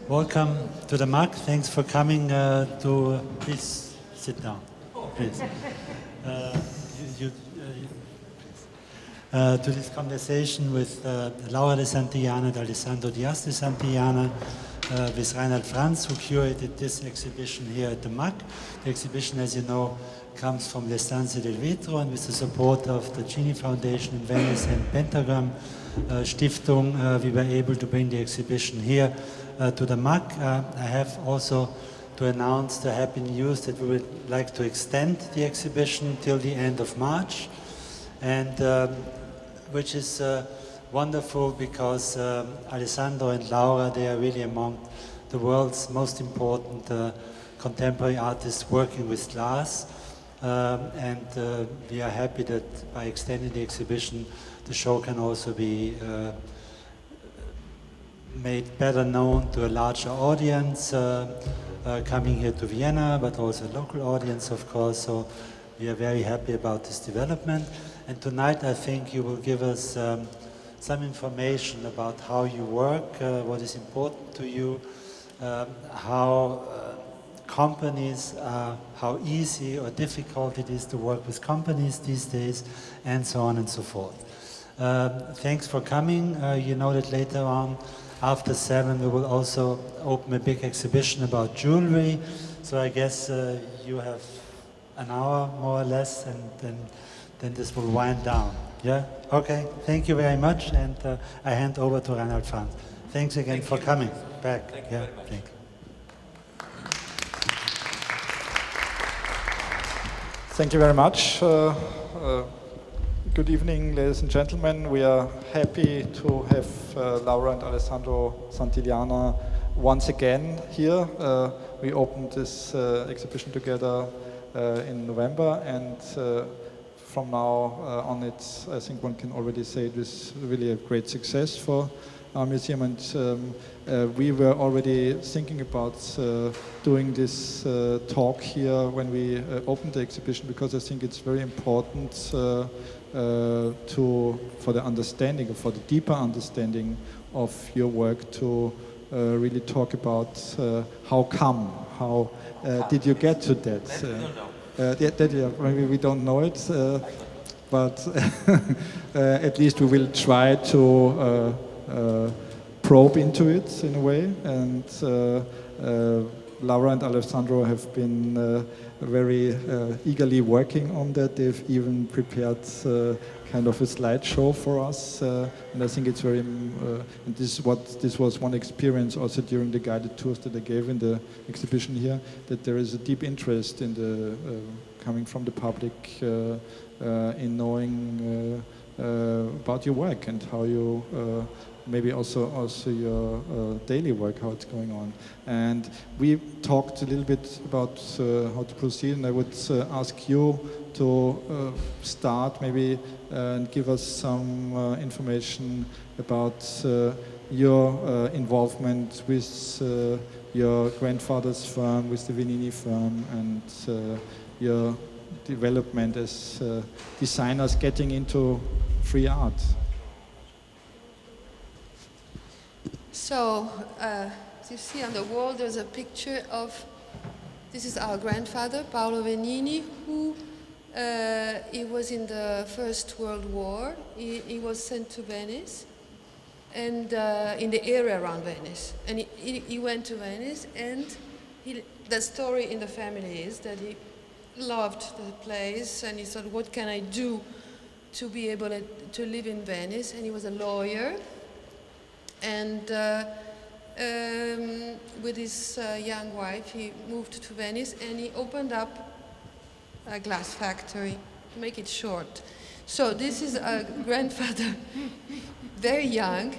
Welcome to the MAK. Thanks for coming please sit down, please. To this conversation with Laura de Santillana and Alessandro Santillana, with Rainald Franz, who curated this exhibition here at the MAK. The exhibition, as you know, comes from L'Estanze del Vetro, and with the support of the Gini Foundation in Venice and Pentagram Stiftung, we were able to bring the exhibition here to the MAK. I have also to announce the happy news that we would like to extend the exhibition till the end of March, and which is wonderful because Alessandro and Laura, they are really among the world's most important contemporary artists working with glass, and we are happy that by extending the exhibition, the show can also be made better known to a larger audience coming here to Vienna, but also a local audience, of course. So we are very happy about this development. And tonight, I think you will give us some information about how you work, what is important to you, how companies, how easy or difficult it is to work with companies these days, and so on and so forth. Thanks for coming. You know that later on, after 7, we will also open a big exhibition about jewelry. So I guess you have an hour, more or less, and then this will wind down. Yeah? Okay. Thank you very much, and I hand over to Rainald Franz. Thanks again for coming back. Thank you very much. Thank you. Thank you very much. Good evening, ladies and gentlemen. We are happy to have Laura and Alessandro Santillana once again here. We opened this exhibition together in November, and from now on, I think one can already say it was really a great success for our museum, and we were already thinking about doing this talk here when we opened the exhibition, because I think it's very important for the understanding, for the deeper understanding of your work, to really talk about how did you get to that? Maybe we don't know it, but at least we will try to probe into it in a way. And Laura and Alessandro have been very eagerly working on that. They've even prepared kind of a slideshow for us, and I think it's very. And this was one experience also during the guided tours that I gave in the exhibition here, that there is a deep interest in the coming from the public in knowing about your work and how you. Maybe also your daily work, how it's going on. And we talked a little bit about how to proceed, and I would ask you to start maybe and give us some information about your involvement with your grandfather's firm, with the Venini firm, and your development as designers getting into free art. So, as you see on the wall, there's a picture of, this is our grandfather, Paolo Venini, who he was in the First World War. He was sent to Venice, and in the area around Venice. And he went to Venice, and the story in the family is that he loved the place, and he thought, what can I do to be able to live in Venice? And he was a lawyer. And with his young wife, he moved to Venice, and he opened up a glass factory, to make it short. So this is a grandfather, very young,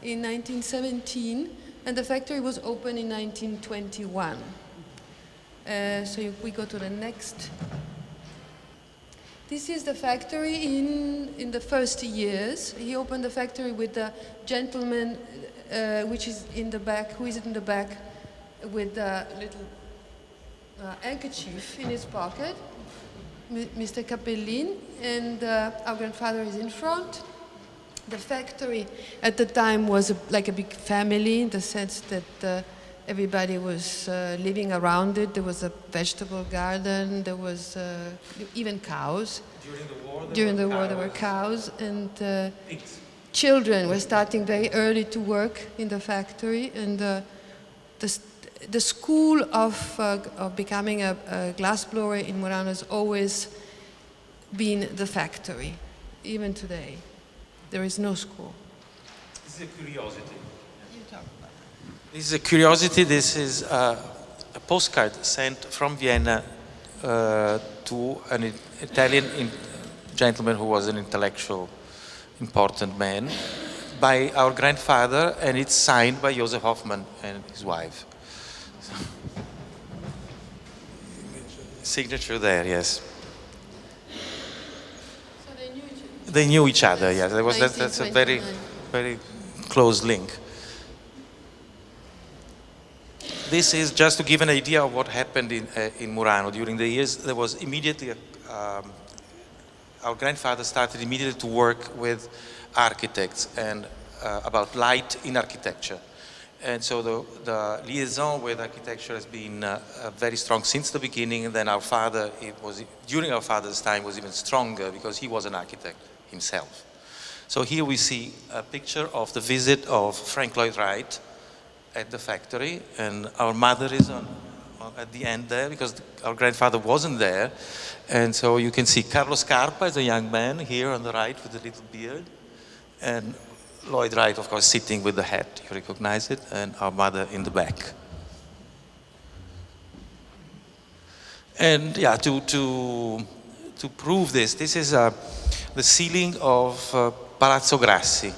in 1917, and the factory was opened in 1921. So if we go to the next. This is the factory in the first years. He opened the factory with the gentleman which is in the back, who is in the back with a little handkerchief in his pocket, Mr. Capellin, and our grandfather is in front. The factory at the time was like a big family, in the sense that everybody was living around it. There was a vegetable garden. There was even cows. During the war, there were cows, and children were starting very early to work in the factory. And the school of becoming a glassblower in Murano has always been the factory. Even today, there is no school. This is a curiosity. You talk about it. This is a curiosity. This is a postcard sent from Vienna to an Italian gentleman who was an intellectual, important man, by our grandfather, and it's signed by Joseph Hoffmann and his wife. So, signature there, yes. So they knew each other. They knew each other, yes. That's a very, 1929. very close link. This is just to give an idea of what happened in Murano during the years. There was immediately our grandfather started immediately to work with architects and about light in architecture. And so the liaison with architecture has been very strong since the beginning. And then our father, during our father's time, was even stronger because he was an architect himself. So here we see a picture of the visit of Frank Lloyd Wright at the factory, and our mother is at the end there because our grandfather wasn't there. And so you can see Carlo Scarpa as a young man here on the right with a little beard, and Lloyd Wright, of course, sitting with the hat, you recognize it, and our mother in the back. And yeah, to prove this is the ceiling of Palazzo Grassi,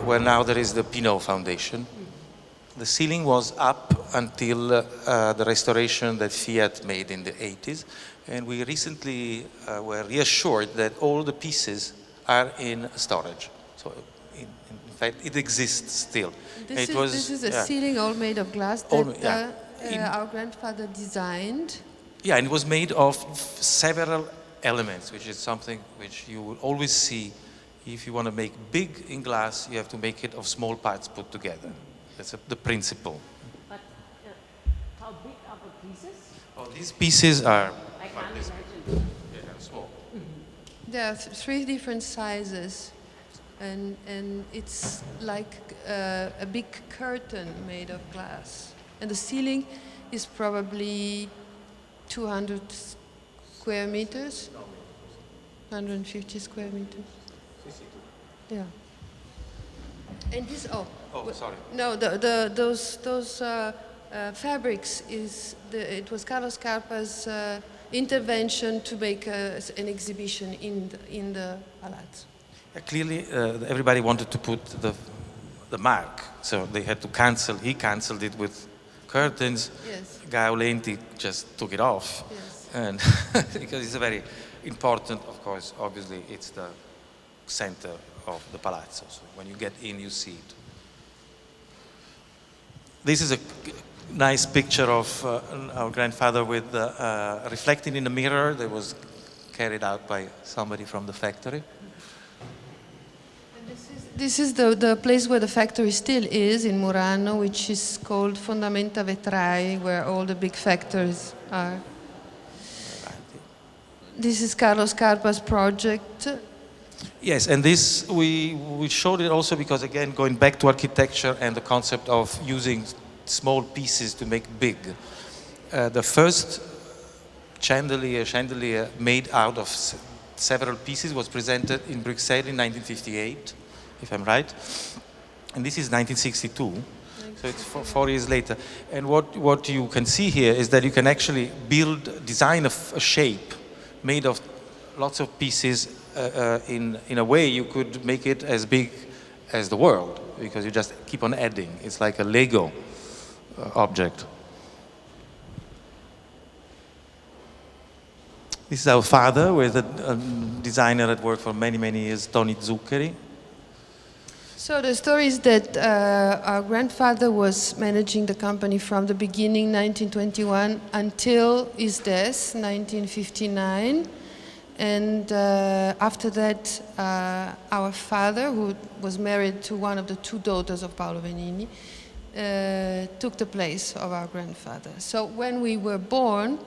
where now there is the Pinot Foundation. The ceiling was up until the restoration that Fiat made in the 80s, and we recently were reassured that all the pieces are in storage. So in fact, it exists still. This is a ceiling all made of glass that our grandfather designed. Yeah, and it was made of several elements, which is something which you will always see. If you want to make big in glass, you have to make it of small parts put together. That's the principle. But how big are the pieces? Oh, these pieces are I can't imagine. yeah, small. There are three different sizes, and it's like a big curtain made of glass. And the ceiling is probably 200 square meters, 150 square meters. Yeah. And this, Sorry. no, those fabrics it was Carlos Scarpa's intervention to make an exhibition in the palazzo. Clearly, everybody wanted to put the mark, so they had to cancel. He canceled it with curtains. Yes. Gaulenti just took it off, Yes. and because it's a very important, of course. Obviously, it's the center of the palazzo. So when you get in, you see it. This is a nice picture of our grandfather with reflecting in the mirror that was carried out by somebody from the factory. This is the place where the factory still is in Murano, which is called Fondamenta Vetrai, where all the big factories are. This is Carlos Scarpa's project. Yes, and this we showed it also because, again, going back to architecture and the concept of using small pieces to make big. The first chandelier made out of several pieces was presented in Bruxelles in 1958, if I'm right. And this is 1962, so it's 4 years later. And what you can see here is that you can actually design a shape made of lots of pieces. In a way, you could make it as big as the world because you just keep on adding. It's like a Lego object. This is our father with a designer that worked for many, many years, Tony Zuccheri. So the story is that our grandfather was managing the company from the beginning, 1921, until his death, 1959. And after that, our father, who was married to one of the two daughters of Paolo Venini, took the place of our grandfather. So when we were born,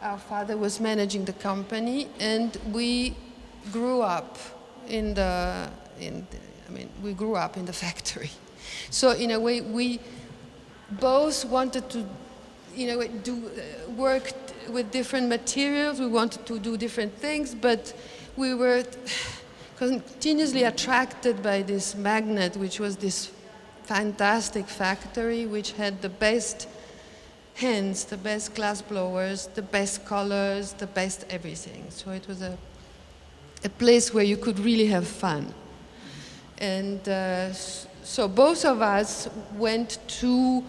our father was managing the company, and we grew up we grew up in the factory. So in a way, we both wanted to, work with different materials. We wanted to do different things, but we were continuously attracted by this magnet, which was this fantastic factory, which had the best hands, the best glass blowers, the best colors, the best everything. So it was a place where you could really have fun. And so both of us went to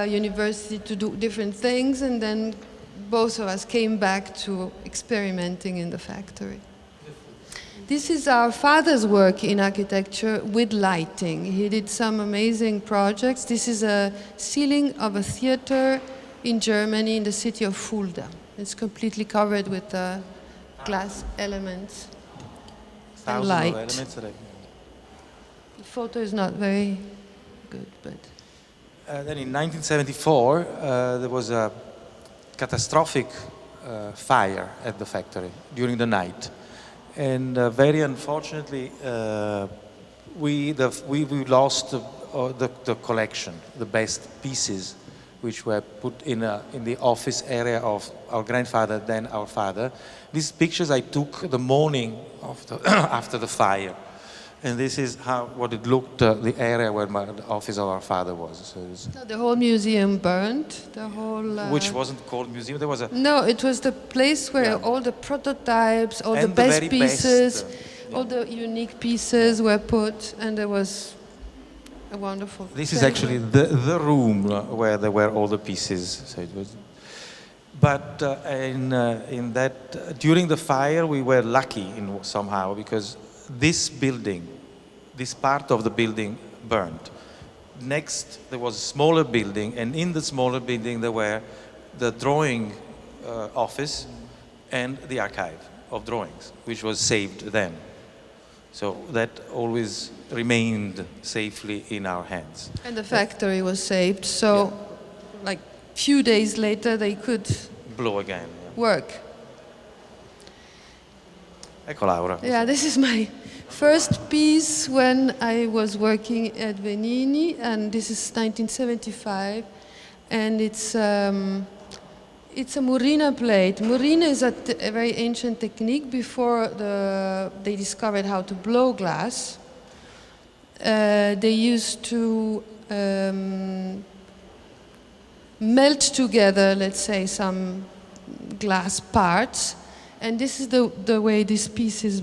university to do different things, and then both of us came back to experimenting in the factory. This is our father's work in architecture with lighting. He did some amazing projects. This is a ceiling of a theater in Germany, in the city of Fulda. It's completely covered with glass elements and light. The photo is not very good, but... Then in 1974, there was a catastrophic fire at the factory during the night. And very unfortunately, we lost the collection, the best pieces, which were put in the office area of our grandfather, then our father. These pictures I took the morning of after the fire. And this is what it looked, the area where the office of our father was. So the whole museum burned, the whole... which wasn't called museum, there was a... No, it was the place where all the prototypes, all the best pieces, all the unique pieces were put, and there was a wonderful... This is actually the room where there were all the pieces. So it was... But in that, during the fire, we were lucky somehow, because this building, this part of the building burned. Next, there was a smaller building, and in the smaller building there were the drawing office and the archive of drawings, which was saved then. So that always remained safely in our hands. And the factory was saved, so like few days later they could blow again. Work. Ecco Laura. Yeah, this is my first piece when I was working at Venini, and this is 1975, and it's a Murrina plate. Murrina is a very ancient technique. Before they discovered how to blow glass, they used to melt together, let's say, some glass parts. And this is the way this piece is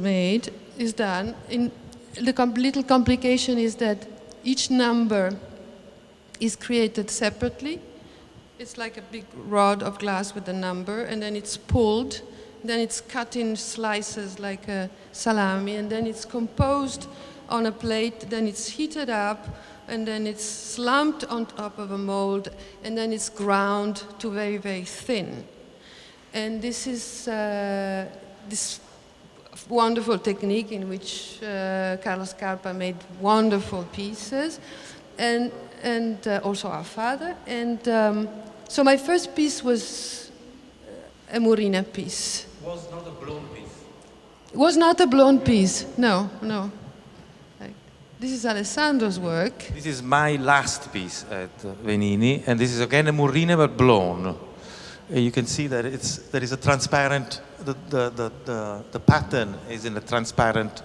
done. The little complication is that each number is created separately. It's like a big rod of glass with a number, and then it's pulled, then it's cut in slices like a salami, and then it's composed on a plate, then it's heated up, and then it's slumped on top of a mold, and then it's ground to very, very thin. And this is this wonderful technique in which Carlos Carpa made wonderful pieces, and also our father. And so my first piece was a Murrina piece. It was not a blown piece. It was not a blown piece, no. This is Alessandro's work. This is my last piece at Venini, and this is again a Murrina but blown. You can see that there is a transparent, the pattern is in a transparent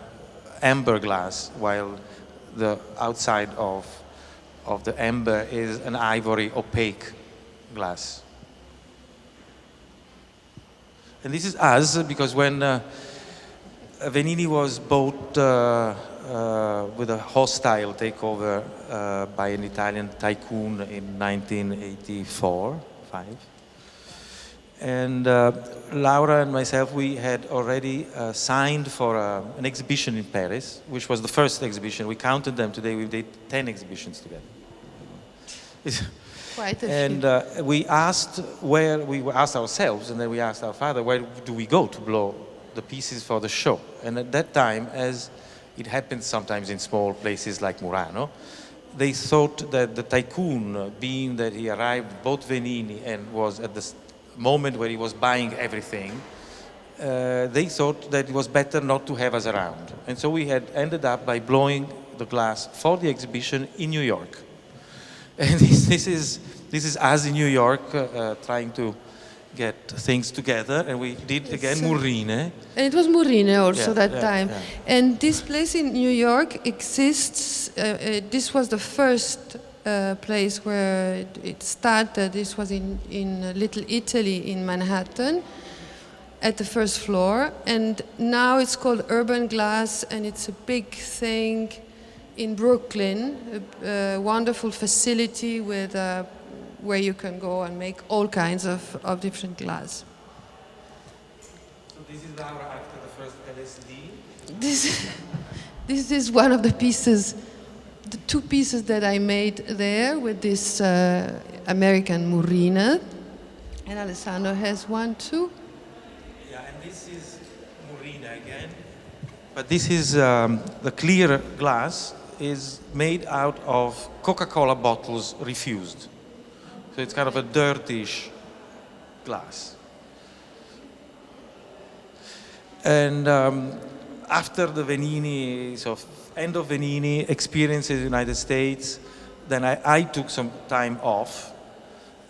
amber glass, while the outside of the amber is an ivory opaque glass. And this is us, because when Venini was bought with a hostile takeover by an Italian tycoon in 1984-5. And Laura and myself, we had already signed for an exhibition in Paris, which was the first exhibition. We counted them today. We did 10 exhibitions together. Quite a and we asked ourselves, and then we asked our father, where do we go to blow the pieces for the show? And at that time, as it happens sometimes in small places like Murano, they thought that the tycoon, being that he arrived, bought Venini and was at the moment where he was buying everything, they thought that it was better not to have us around. And so we had ended up by blowing the glass for the exhibition in New York. And this is us in New York trying to get things together, and we did again Murrine. And it was Murrine also Yeah, that time. yeah. And this place in New York exists. This was the first place where it started. This was in Little Italy in Manhattan at the first floor. And now it's called Urban Glass, and it's a big thing in Brooklyn, a wonderful facility with where you can go and make all kinds of different glass. So this is Laura after the first LSD. This is one of the pieces, the two pieces that I made there with this American Murrina. And Alessandro has one too. Yeah, and this is Murrina again. But this is the clear glass is made out of Coca-Cola bottles refused. So it's kind of a dirtish glass. And after the Venini, so end of Venini experience in the United States, then I took some time off.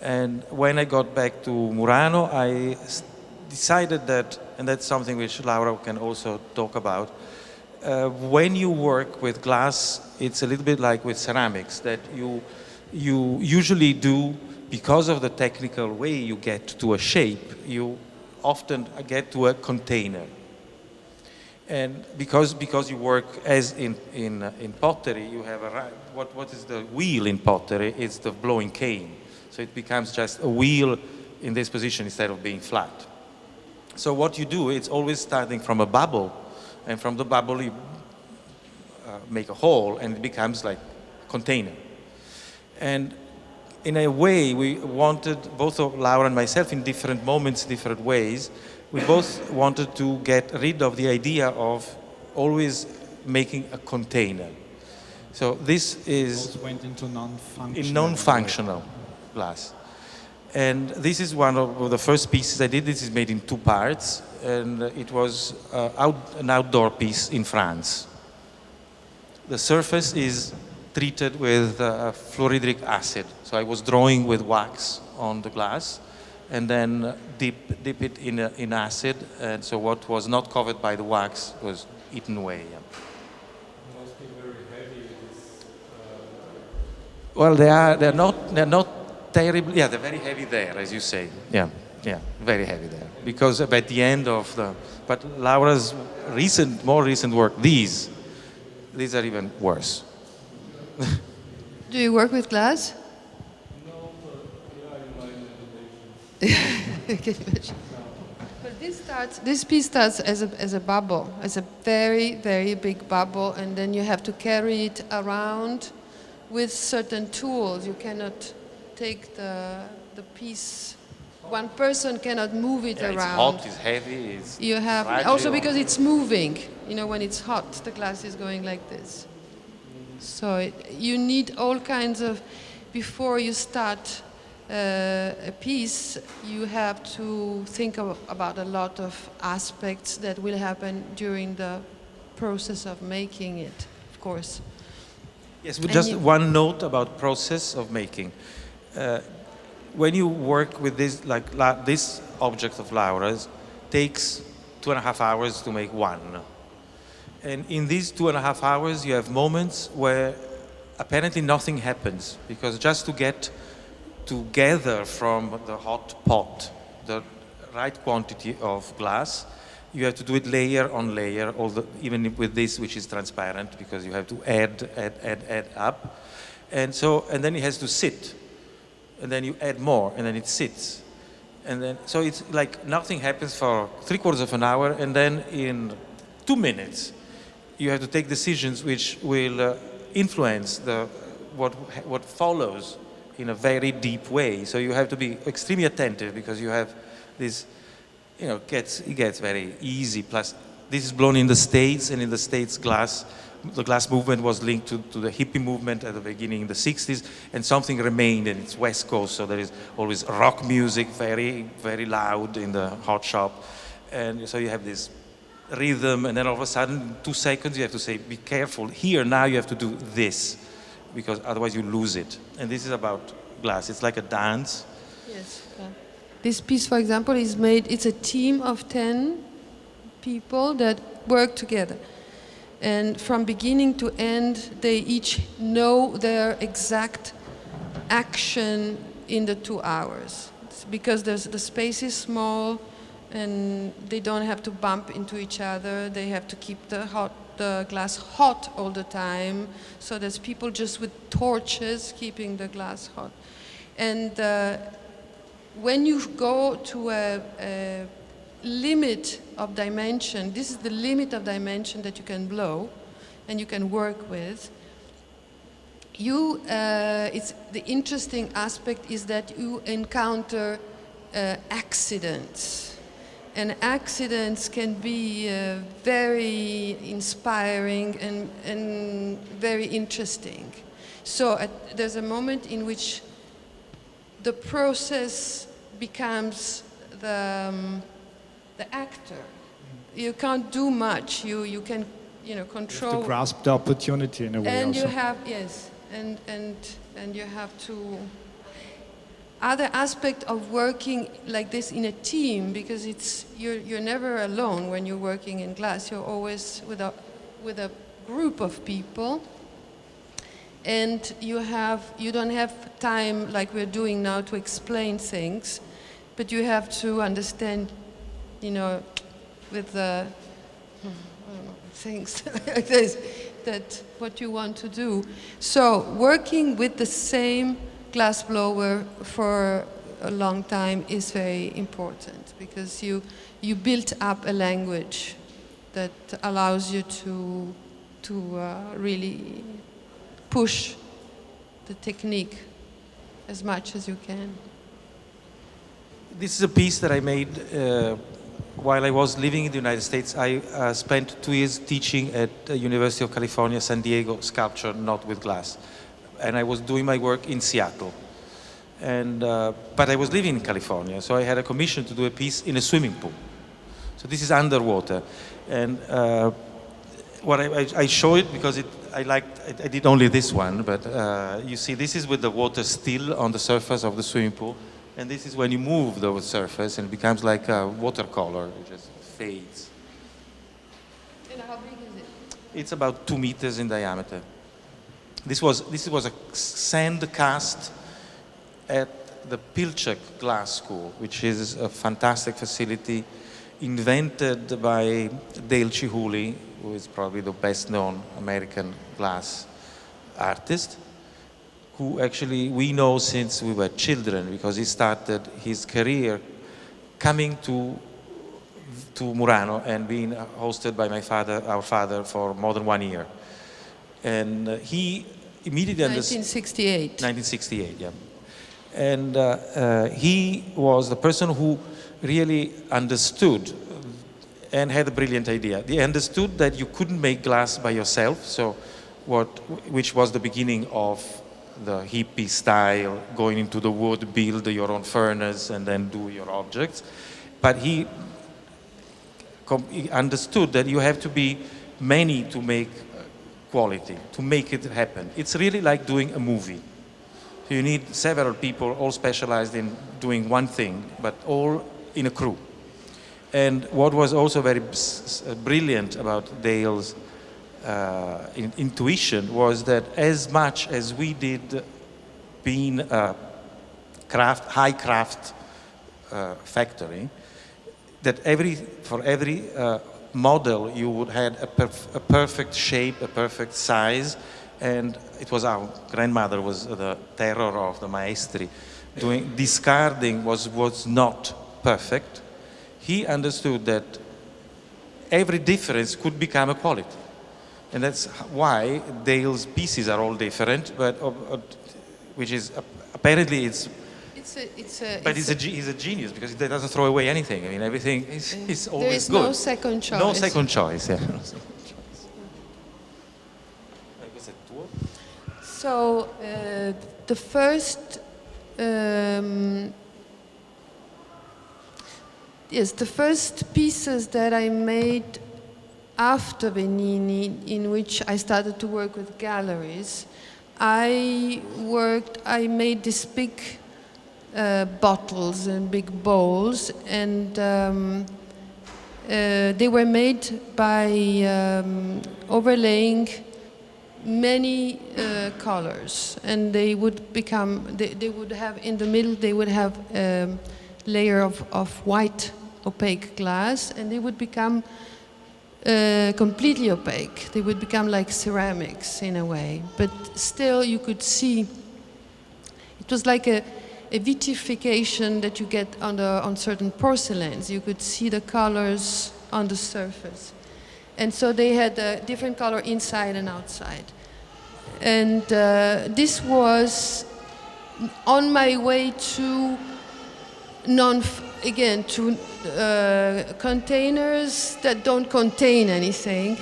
And when I got back to Murano, I decided that, and that's something which Laura can also talk about, when you work with glass, it's a little bit like with ceramics, that you usually do, because of the technical way you get to a shape, you often get to a container. And because you work as in pottery, you have what is the wheel in pottery? It's the blowing cane. So it becomes just a wheel in this position instead of being flat. So what you do, it's always starting from a bubble, and from the bubble you make a hole, and it becomes like a container. And in a way, we wanted, both of Laura and myself, in different moments, different ways, we both wanted to get rid of the idea of always making a container. So this is Both went into non-functional. in non-functional glass. And this is one of the first pieces I did. This is made in two parts, and it was an outdoor piece in France. The surface is treated with fluorhydric acid. So I was drawing with wax on the glass, and then dip it in acid, and so what was not covered by the wax was eaten away. Yeah. Must be very heavy. Well, they're not terribly. Yeah, they're very heavy there, as you say. Yeah, very heavy there. Because at the end of but Laura's more recent work, these are even worse. Do you work with glass? No, but yeah, in my meditation. I can imagine. But this piece starts as a bubble, as a very, very big bubble, and then you have to carry it around with certain tools. You cannot take the piece. One person cannot move it Yeah, around. it's hot, it's heavy, it's You have fragile. also because it's moving. You know, when it's hot, the glass is going like this. So you need all kinds of. Before you start a piece, you have to think about a lot of aspects that will happen during the process of making it, of course. Yes, but just one note about process of making. When you work with this, this object of Laura's, takes 2.5 hours to make one. And in these 2.5 hours, you have moments where apparently nothing happens, because just to get together from the hot pot the right quantity of glass, you have to do it layer on layer, even with this, which is transparent, because you have to add up. And then it has to sit. And then you add more, and then it sits. And then, so it's like nothing happens for 3/4 of an hour, and then in 2 minutes, you have to take decisions which will influence what follows in a very deep way. So you have to be extremely attentive, because you have this, it gets very easy. Plus, this is blown in the States, and in the States the glass movement was linked to the hippie movement at the beginning in the 60s, and something remained, and it's West Coast, so there is always rock music, very, very loud in the hot shop. And so you have this rhythm, and then all of a sudden, in 2 seconds, you have to say, be careful. Here, now you have to do this, because otherwise you lose it. And this is about glass. It's like a dance. Yes. This piece, for example, is made, it's a team of 10 people that work together. And from beginning to end, they each know their exact action in the 2 hours. It's because the space is small, and they don't have to bump into each other. They have to keep the glass hot all the time. So there's people just with torches keeping the glass hot. And when you go to a limit of dimension, this is the limit of dimension that you can blow and you can work with. It's the interesting aspect is that you encounter accidents. And accidents can be very inspiring and very interesting. So there's a moment in which the process becomes the actor. You can't do much. You can control. You have to grasp the opportunity in a way. And also. you have and you have to. Other aspect of working like this in a team, because you're never alone when you're working in glass. You're always with a group of people, and you don't have time like we're doing now to explain things, but you have to understand, with the things like this, that what you want to do. So working with the same glass blower for a long time is very important, because you build up a language that allows you to really push the technique as much as you can. This is a piece that I made while I was living in the United States. I spent 2 years teaching at the University of California, San Diego, sculpture, not with glass. And I was doing my work in Seattle. And, but I was living in California, so I had a commission to do a piece in a swimming pool. So this is underwater. And what I show it because I did only this one, but you see this is with the water still on the surface of the swimming pool. And this is when you move the surface and it becomes like a watercolor, it just fades. And how big is it? It's about 2 meters in diameter. This was a sand cast at the Pilchuck Glass School, which is a fantastic facility invented by Dale Chihuly, who is probably the best known American glass artist, who actually we know since we were children, because he started his career coming to Murano and being hosted by our father for more than 1 year. And he immediately understood. 1968, yeah. And he was the person who really understood and had a brilliant idea. He understood that you couldn't make glass by yourself, which was the beginning of the hippie style, going into the wood, build your own furnace, and then do your objects. But he understood that you have to be many to make quality, to make it happen. It's really like doing a movie. You need several people, all specialized in doing one thing, but all in a crew. And what was also very brilliant about Dale's intuition was that as much as we did being a high craft factory, that for every model you would have a perfect shape, a perfect size, and it was our grandmother was the terror of the maestri. Discarding was not perfect. He understood that every difference could become a quality. And that's why Dale's pieces are all different, but which is apparently it's But he's a genius because he doesn't throw away anything. I mean, everything is always there is good. no second choice. No second choice, yeah. So the first, yes, the first pieces that I made after Venini, in which I started to work with galleries, I made these big bottles and big bowls, and they were made by overlaying many colors, and they would become, they would have in the middle, they would have a layer of white opaque glass, and they would become completely opaque. They would become like ceramics in a way, but still you could see, it was like a vitrification that you get on certain porcelains. You could see the colors on the surface. And so they had a different color inside and outside. And this was on my way to containers that don't contain anything.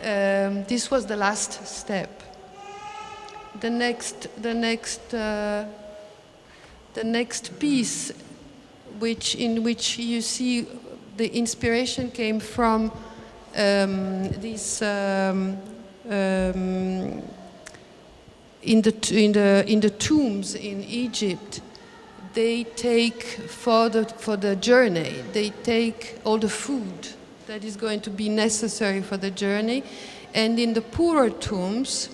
This was the last step. The next piece, in which you see the inspiration came from these in the tombs in Egypt. They take for the journey, they take all the food that is going to be necessary for the journey, and in the poorer tombs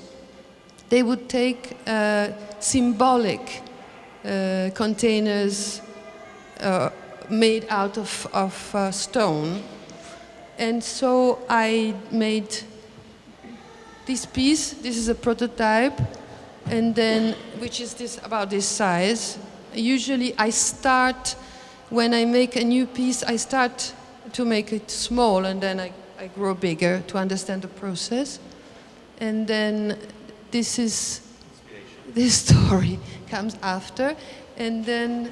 they would take symbolic containers made out of stone. And so I made this piece. This is a prototype, and then which is about this size. Usually I start, when I make a new piece, I start to make it small, and then I grow bigger to understand the process. And then this story comes after. And then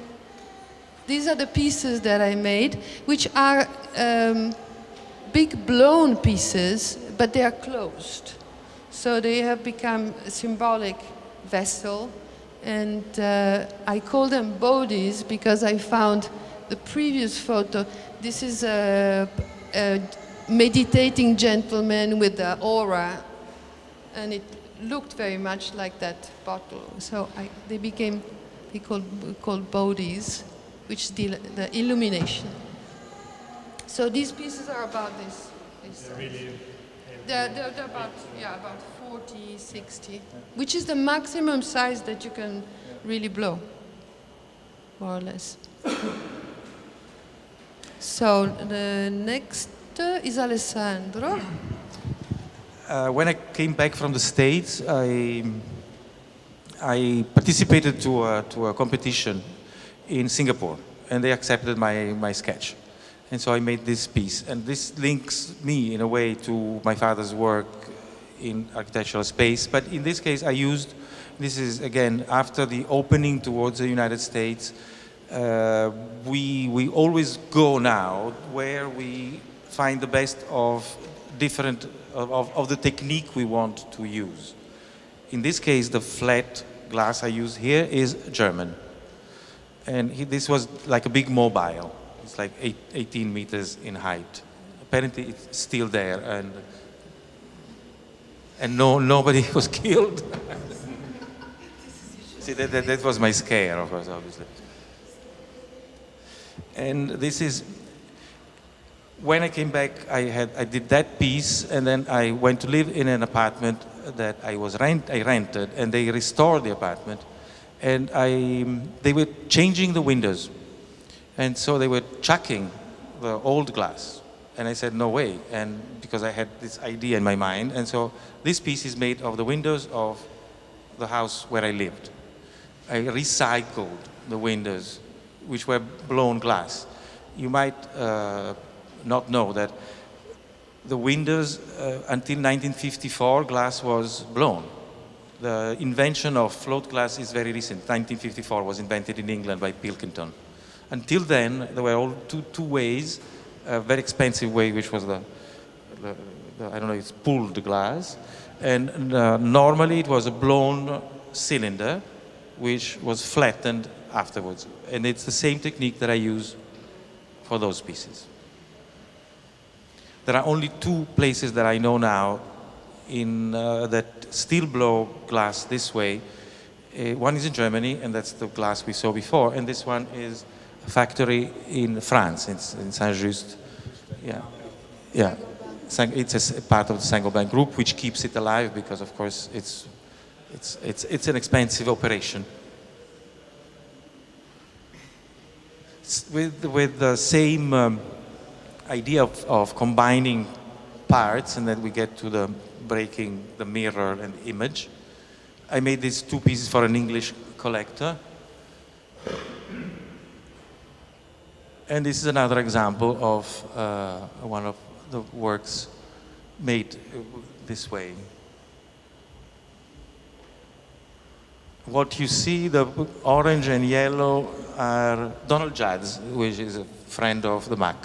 these are the pieces that I made, which are big blown pieces, but they are closed. So they have become a symbolic vessel. And I call them bodies because I found the previous photo. This is a meditating gentleman with the aura, and it looked very much like that bottle. So they became called bodies, which is the illumination. So these pieces are about this. They're about 40, 60, which is the maximum size that you can really blow, more or less. So the next is Alessandro. When I came back from the States, I participated to a competition in Singapore, and they accepted my sketch. And so I made this piece, and this links me in a way to my father's work in architectural space. But in this case, this is again after the opening towards the United States. We always go now where we find the best of the technique we want to use. In this case, the flat glass I use here is German, and this was like a big mobile. It's like 18 meters in height. Apparently, it's still there, and nobody was killed. See, that was my scare, of course, obviously. And this is when I came back. I did that piece, and then I went to live in an apartment that I rented, and they restored the apartment, and they were changing the windows. And so they were chucking the old glass. And I said, no way. And because I had this idea in my mind. And so this piece is made of the windows of the house where I lived. I recycled the windows, which were blown glass. You might not know that the windows, until 1954, glass was blown. The invention of float glass is very recent. 1954 was invented in England by Pilkington. Until then, there were all two ways. A very expensive way, which was the I don't know, it's pulled glass. And normally it was a blown cylinder, which was flattened afterwards. And it's the same technique that I use for those pieces. There are only two places that I know now that still blow glass this way. One is in Germany, and that's the glass we saw before, and this one is a factory in France, in Saint-Just. Yeah, yeah. It's a part of the Saint-Gobain group, which keeps it alive because, of course, it's an expensive operation. With the same idea of combining parts, and then we get to the breaking the mirror and image. I made these two pieces for an English collector. And this is another example of one of the works made this way. What you see, the orange and yellow, are Donald Judd's, which is a friend of the MAK.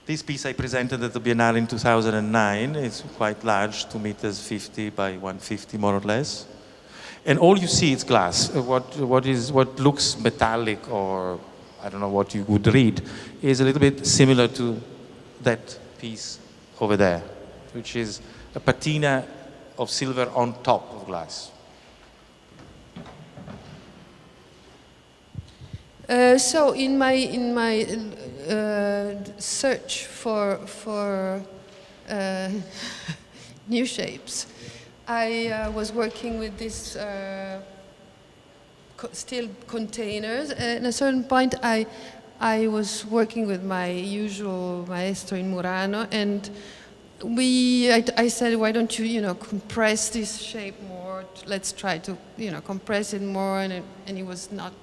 This piece I presented at the Biennale in 2009. It's quite large, 2 meters 50 by 150 more or less. And all you see is glass. What looks metallic, or I don't know what you would read, is a little bit similar to that piece over there, which is a patina of silver on top of glass. So in my search for new shapes, I was working with these steel containers. At a certain point, I was working with my usual maestro in Murano, and I said, why don't you, compress this shape more? Let's try to, compress it more, and he was not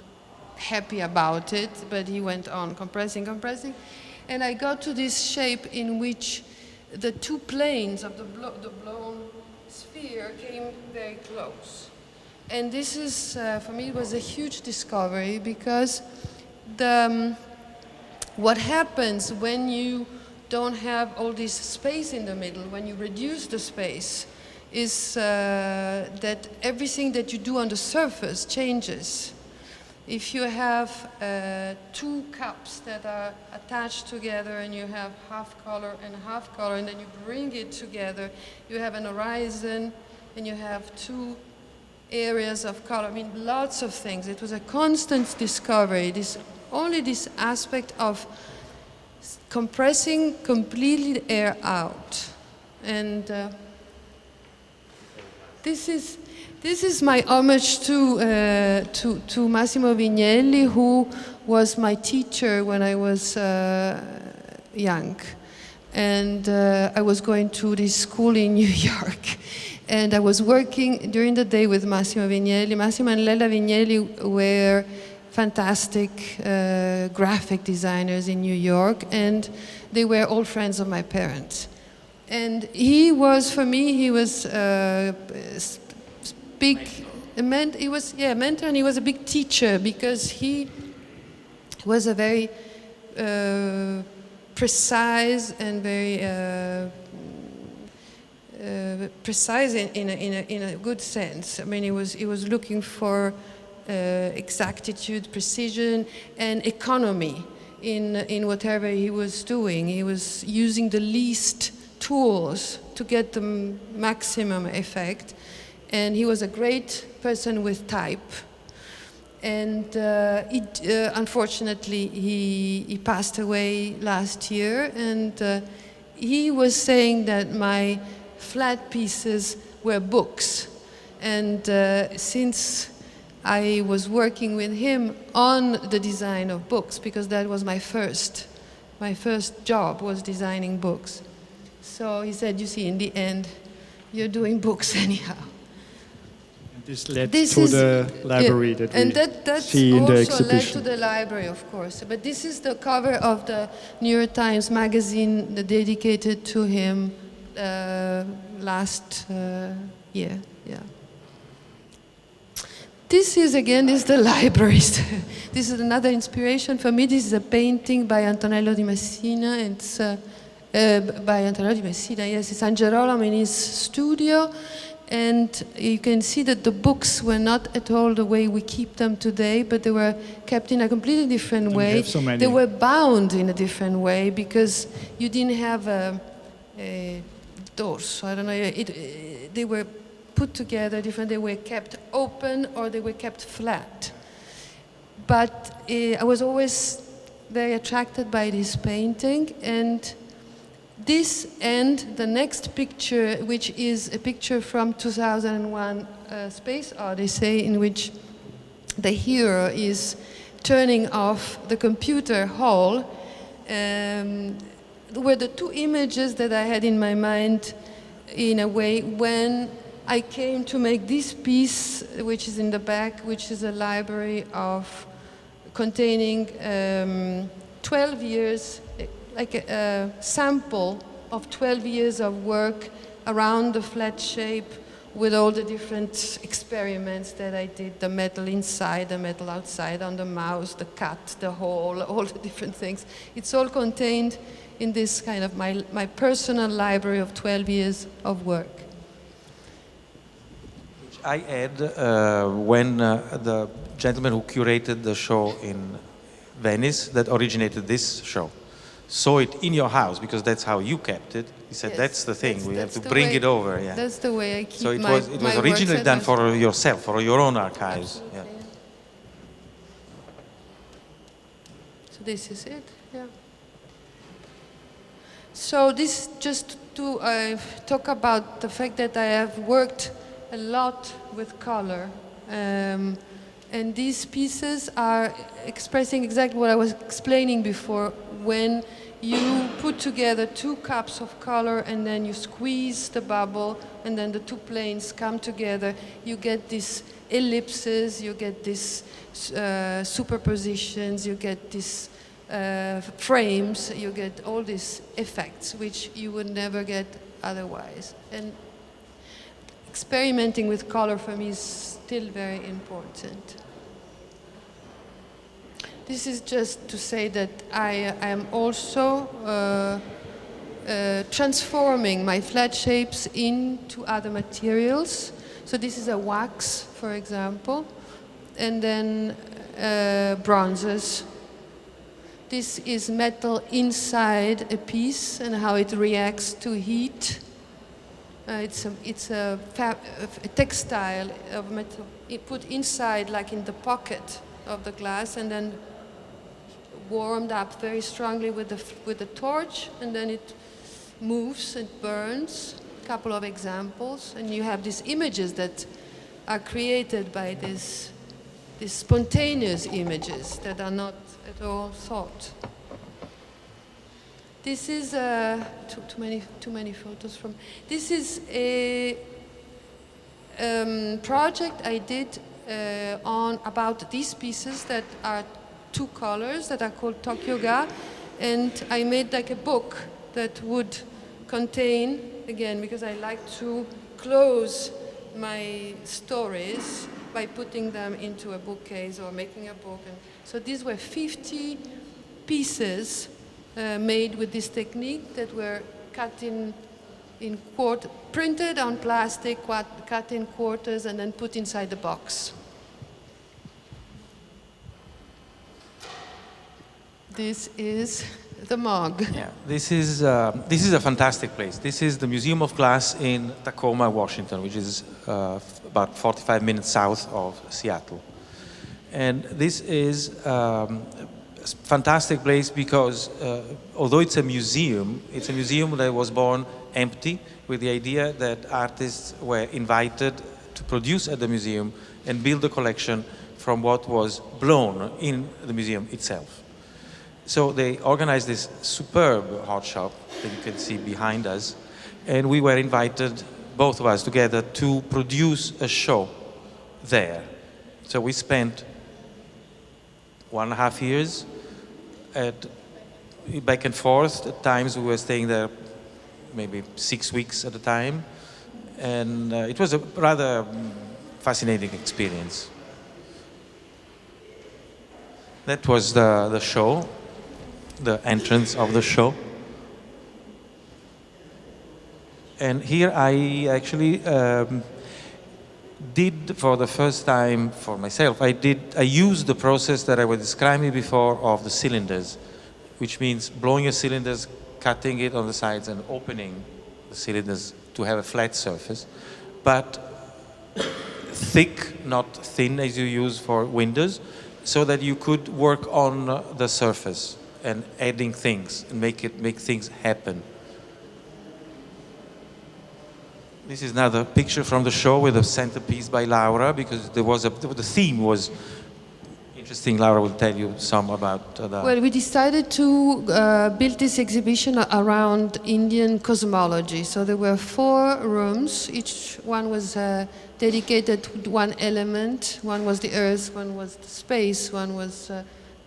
happy about it, but he went on compressing, and I got to this shape in which the two planes of the blown sphere came very close. And this is, for me, it was a huge discovery, because what happens when you don't have all this space in the middle, when you reduce the space, is that everything that you do on the surface changes. If you have two cups that are attached together, and you have half color and half color, and then you bring it together, you have an horizon, and you have two areas of color. I mean, lots of things. It was a constant discovery. Only this aspect of compressing completely the air out. And this is my homage to Massimo Vignelli, who was my teacher when I was young. And I was going to this school in New York. And I was working during the day with Massimo Vignelli. Massimo and Lella Vignelli were fantastic graphic designers in New York, and they were all friends of my parents. And he was, for me, he was big mentor, and he was a big teacher, because he was a very precise and very precise in a good sense. I mean, he was looking for exactitude, precision, and economy in whatever he was doing. He was using the least tools to get the maximum effect. And he was a great person with type. And unfortunately, he passed away last year. And he was saying that my flat pieces were books. And since I was working with him on the design of books, because that was my first job, was designing books. So he said, you see, in the end, you're doing books anyhow. This led to the library that we see in the exhibition. Led to the library, of course. But this is the cover of the New York Times magazine dedicated to him last year. Yeah. This is the libraries. This is another inspiration for me. This is a painting by Antonello di Messina. It's by Antonello di Messina. Yes, it's San Gerolamo in his studio. And you can see that the books were not at all the way we keep them today, but they were kept in a completely different way. We have so many. They were bound in a different way because you didn't have a dorso. I don't know. They were put together different. They were kept open or they were kept flat. But I was always very attracted by this painting, and this and the next picture, which is a picture from 2001 Space Odyssey, in which the hero is turning off the computer hall, were the two images that I had in my mind in a way when I came to make this piece, which is in the back, which is a library of containing 12 years, like a sample of 12 years of work around the flat shape with all the different experiments that I did, the metal inside, the metal outside, on the mouse, the cut, the hole, all the different things. It's all contained in this kind of my personal library of 12 years of work. I had when the gentleman who curated the show in Venice that originated this show saw it in your house, because that's how you kept it. He said, Yes, that's the thing, we have that's to the bring way- it over. Yeah. That's the way I keep So it my was my originally works done at for yourself, for your own archives. Absolutely, Yeah. yeah. So this is it, yeah. So this just to talk about the fact that I have worked a lot with color. And these pieces are expressing exactly what I was explaining before. When you put together 2 cups of color and then you squeeze the bubble and then the 2 planes come together, you get these ellipses, you get these superpositions, you get these frames, you get all these effects which you would never get otherwise. And experimenting with color for me is still very important. This is just to say that I am also transforming my flat shapes into other materials. So this is a wax, for example, and then bronzes. This is metal inside a piece and how it reacts to heat. It's a textile of metal put inside, like in the pocket of the glass, and then warmed up very strongly with the torch, and then it moves and burns. A couple of examples, and you have these images that are created by these spontaneous images that are not at all thought. This is too many photos from. This is a project I did about these pieces that are 2 colors that are called Tokyo-ga, and I made like a book that would contain, again, because I like to close my stories by putting them into a bookcase or making a book. And so these were 50 pieces made with this technique that were cut printed on plastic, cut in quarters, and then put inside the box. This is the MOG. Yeah, this is a fantastic place. This is the Museum of Glass in Tacoma, Washington, which is about 45 minutes south of Seattle. And this is a fantastic place because although it's a museum that was born empty, with the idea that artists were invited to produce at the museum and build a collection from what was blown in the museum itself. So they organized this superb hot shop that you can see behind us, and we were invited, both of us together, to produce a show there. So we spent 1.5 years back and forth. At times we were staying there maybe 6 weeks at a time. And it was a rather fascinating experience. That was the show, the entrance of the show. And here I actually did, for the first time for myself, I used the process that I was describing before of the cylinders, which means blowing your cylinders, cutting it on the sides and opening the cylinders to have a flat surface, but thick, not thin as you use for windows, so that you could work on the surface and adding things and make things happen. This is another picture from the show with a centerpiece by Laura, because the theme was interesting. Laura will tell you some about that. Well, we decided to build this exhibition around Indian cosmology. So there were 4 rooms. Each one was dedicated to one element. One was the earth, one was the space, one was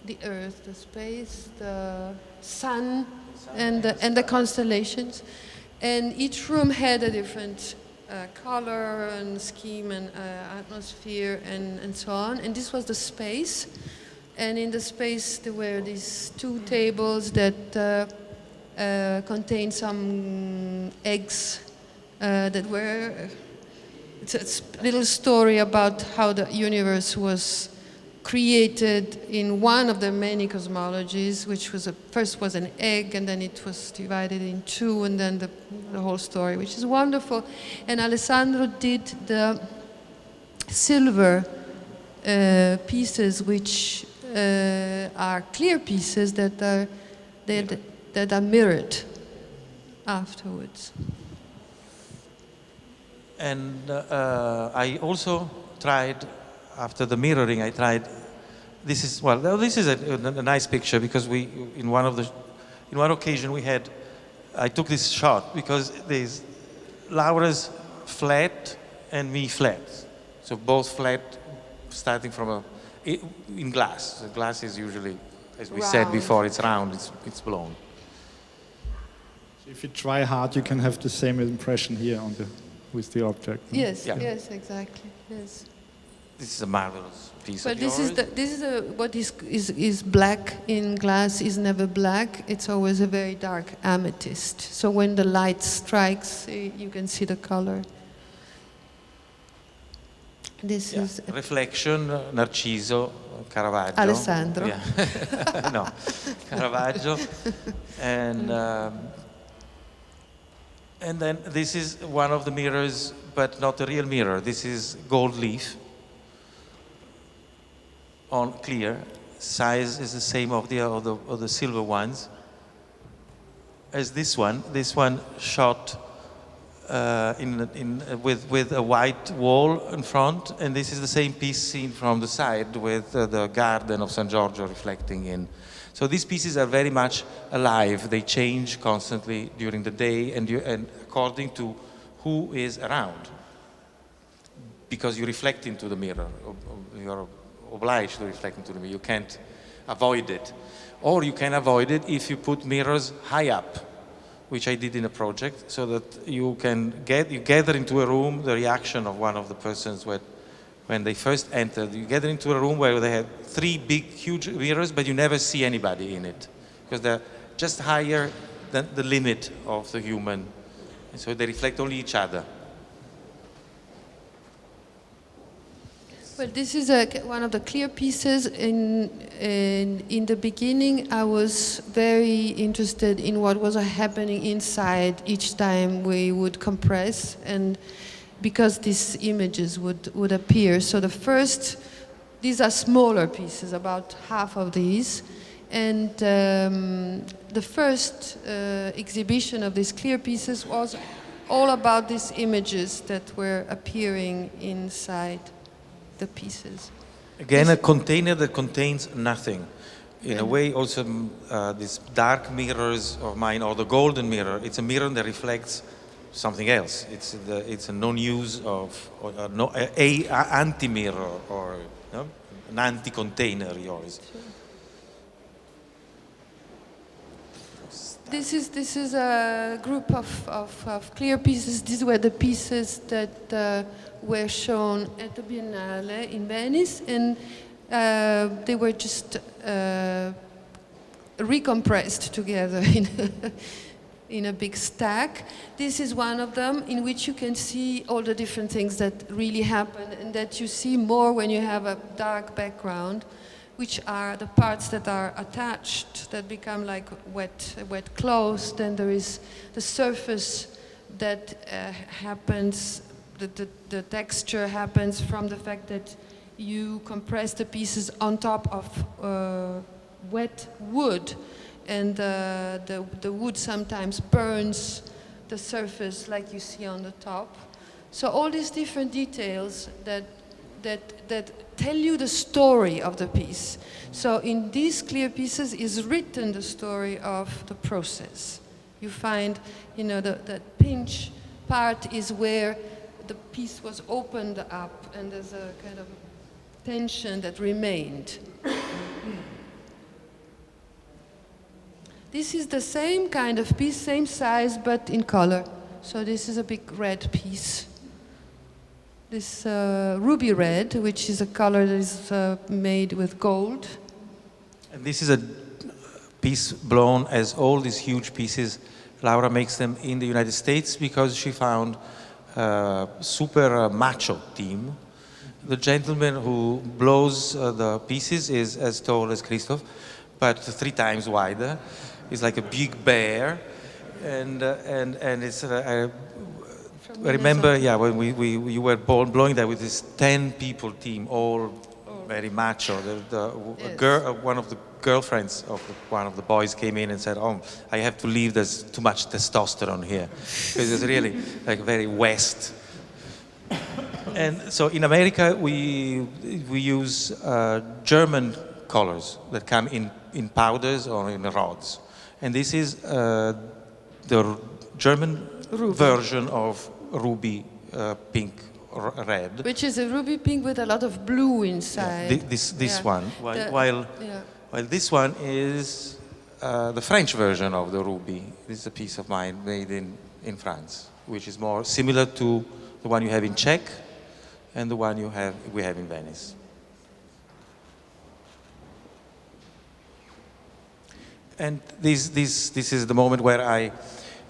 the earth, the space, the sun, and the constellations. And each room had a different color and scheme and atmosphere and so on. And this was the space. And in the space there were these 2 tables that contained some eggs that were... It's a little story about how the universe was created in one of the many cosmologies, which was first was an egg, and then it was divided in 2, and then the whole story, which is wonderful. And Alessandro did the silver pieces, which are clear pieces that are mirrored afterwards. And I also tried, after the mirroring, this is a nice picture, because in one occasion I took this shot because there's Laura's flat and me flat. So both flat, starting from in glass. The glass is usually, as we said before, it's round, it's blown. So if you try hard, you can have the same impression here with the object. Yes, yes, exactly. Yes. This is a marvelous piece But of this yours. What is black in glass is never black. It's always a very dark amethyst. So when the light strikes, you can see the color. This is Reflection, Narciso, Caravaggio. Alessandro. Yeah. No, Caravaggio, and then this is one of the mirrors, but not a real mirror. This is gold leaf on clear. Size is the same of the silver ones as this one. This one shot with a white wall in front, and this is the same piece seen from the side with the garden of San Giorgio reflecting in. So these pieces are very much alive. They change constantly during the day and according to who is around. Because you reflect into the mirror. You're obliged to reflect into the mirror. You can't avoid it. Or you can avoid it if you put mirrors high up, which I did in a project, so that you gather into a room the reaction of one of the persons when they first entered. You gather into a room where they had 3 big, huge mirrors, but you never see anybody in it, because they're just higher than the limit of the human. And so they reflect only each other. Well, this is one of the clear pieces. In the beginning, I was very interested in what was happening inside each time we would compress, and because these images would appear. So these are smaller pieces, about half of these. And the first exhibition of these clear pieces was all about these images that were appearing inside the pieces. Again, a container that contains nothing. In a way, also, these dark mirrors of mine, or the golden mirror, it's a mirror that reflects something else. It's a non-use of, a anti-mirror, or an anti-container yours. This is a group of clear pieces. These were the pieces that were shown at the Biennale in Venice, and they were just recompressed together in a big stack. This is one of them in which you can see all the different things that really happen and that you see more when you have a dark background, which are the parts that are attached, that become like wet cloth. Then there is the surface that happens, the texture happens from the fact that you compress the pieces on top of wet wood, and the wood sometimes burns the surface like you see on the top. So all these different details that tell you the story of the piece. So in these clear pieces is written the story of the process. You find, you know, that pinch part is where the piece was opened up and there's a kind of tension that remained. This is the same kind of piece, same size, but in color. So this is a big red piece. This ruby red, which is a color that is made with gold. And this is a piece blown as all these huge pieces. Laura makes them in the United States because she found a super macho team. The gentleman who blows the pieces is as tall as Christoph, but 3 times wider. He's like a big bear, and it's. I remember, yeah, when you were blowing that with this 10-people team, all very macho. One of the girlfriends of one of the boys came in and said, "Oh, I have to leave. There's too much testosterone here," because it's really like very West. And so in America, we use German colors that come in powders or in rods. And this is the German version of ruby pink red. Which is a ruby pink with a lot of blue inside. Yeah, this one. While this one is the French version of the ruby. This is a piece of mine made in France, which is more similar to the one you have in Czech and the one we have in Venice. And this is the moment where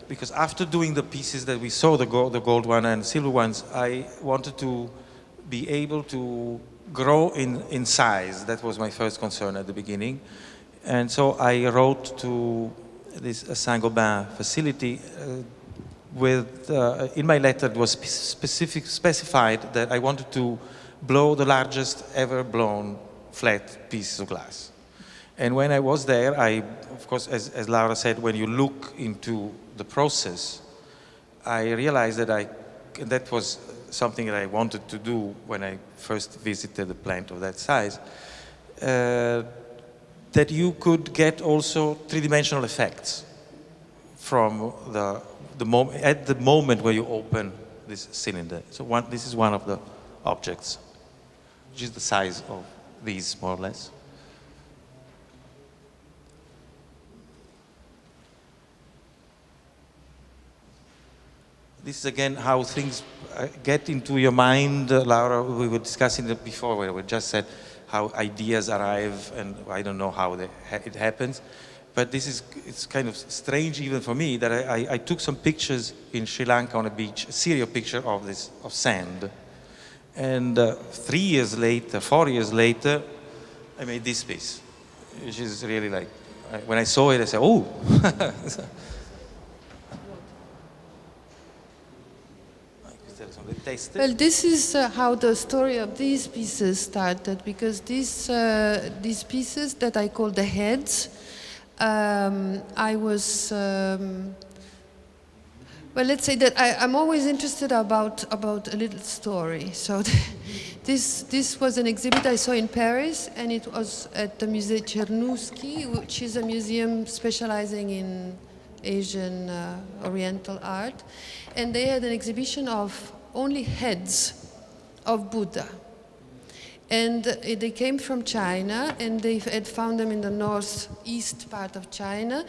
because after doing the pieces that we saw, the gold one and silver ones, I wanted to be able to grow in size. That was my first concern at the beginning. And so I wrote to this Saint-Gobain facility in my letter it was specified that I wanted to blow the largest ever blown flat piece of glass. And when I was there, of course, as Laura said, when you look into the process, I realized that was something that I wanted to do when I first visited a plant of that size, that you could get also three-dimensional effects from at the moment where you open this cylinder. So this is one of the objects, which is the size of these, more or less. This is again how things get into your mind. Laura, we were discussing it before, where we just said how ideas arrive, and I don't know how it happens. But it's kind of strange even for me that I took some pictures in Sri Lanka on a beach, a serial picture of sand. And 4 years later, I made this piece, which is really like, when I saw it, I said, oh. Well, this is how the story of these pieces started, because these pieces that I call the heads, I was, well, let's say that I'm always interested about a little story. So this was an exhibit I saw in Paris, and it was at the Musée Czernuski, which is a museum specializing in Asian Oriental art. And they had an exhibition of only heads of Buddha. And they came from China, and they had found them in the northeast part of China.